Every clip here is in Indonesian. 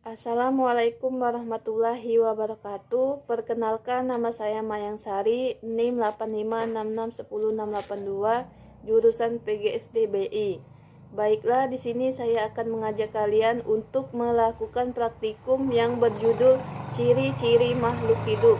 Assalamualaikum warahmatullahi wabarakatuh. Perkenalkan, nama saya Mayang Sari, NIM 85661062, jurusan PGSD BI. Baiklah, di sini saya akan mengajak kalian untuk melakukan praktikum yang berjudul ciri-ciri makhluk hidup.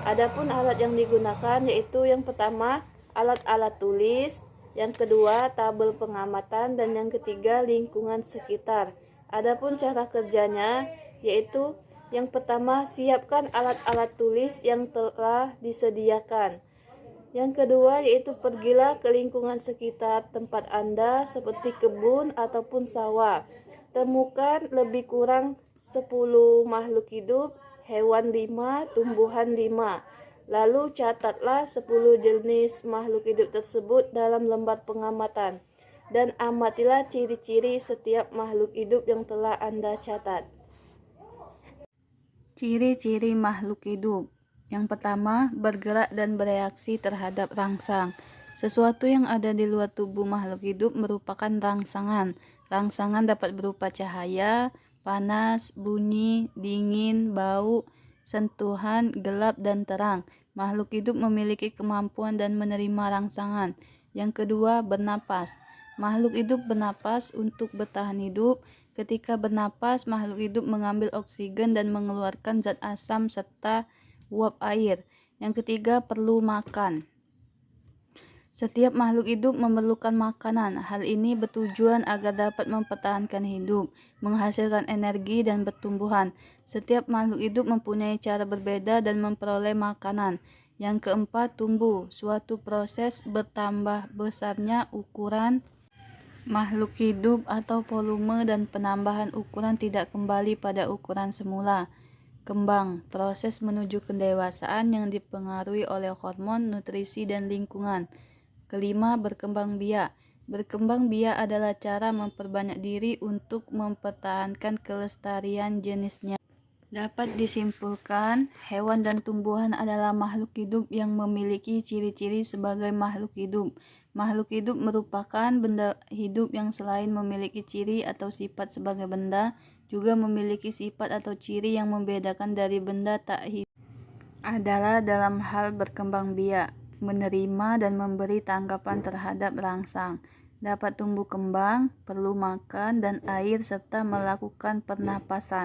Adapun alat yang digunakan yaitu yang pertama alat-alat tulis, yang kedua tabel pengamatan, dan yang ketiga lingkungan sekitar. Adapun cara kerjanya yaitu yang pertama siapkan alat-alat tulis yang telah disediakan. Yang kedua yaitu pergilah ke lingkungan sekitar tempat Anda seperti kebun ataupun sawah. Temukan lebih kurang 10 makhluk hidup, hewan 5, tumbuhan 5. Lalu catatlah 10 jenis makhluk hidup tersebut dalam lembar pengamatan. Dan amatilah ciri-ciri setiap makhluk hidup yang telah Anda catat. Ciri-ciri makhluk hidup. Yang pertama, bergerak dan bereaksi terhadap rangsang. Sesuatu yang ada di luar tubuh makhluk hidup merupakan rangsangan. Rangsangan dapat berupa cahaya, panas, bunyi, dingin, bau, sentuhan, gelap, dan terang. Makhluk hidup memiliki kemampuan dan menerima rangsangan. Yang kedua, bernapas. Makhluk hidup bernapas untuk bertahan hidup. Ketika bernapas, makhluk hidup mengambil oksigen dan mengeluarkan zat asam serta uap air. Yang ketiga, perlu makan. Setiap makhluk hidup memerlukan makanan. Hal ini bertujuan agar dapat mempertahankan hidup, menghasilkan energi, dan bertumbuhan. Setiap makhluk hidup mempunyai cara berbeda dan memperoleh makanan. Yang keempat, tumbuh. Suatu proses bertambah besarnya ukuran makhluk hidup atau volume dan penambahan ukuran tidak kembali pada ukuran semula. Kembang, proses menuju kedewasaan yang dipengaruhi oleh hormon, nutrisi, dan lingkungan. Kelima, berkembang biak. Berkembang biak adalah cara memperbanyak diri untuk mempertahankan kelestarian jenisnya. Dapat disimpulkan, hewan dan tumbuhan adalah makhluk hidup yang memiliki ciri-ciri sebagai makhluk hidup. Makhluk hidup merupakan benda hidup yang selain memiliki ciri atau sifat sebagai benda, juga memiliki sifat atau ciri yang membedakan dari benda tak hidup. Adalah dalam hal berkembang biak, menerima dan memberi tanggapan terhadap rangsang, dapat tumbuh kembang, perlu makan dan air, serta melakukan pernapasan.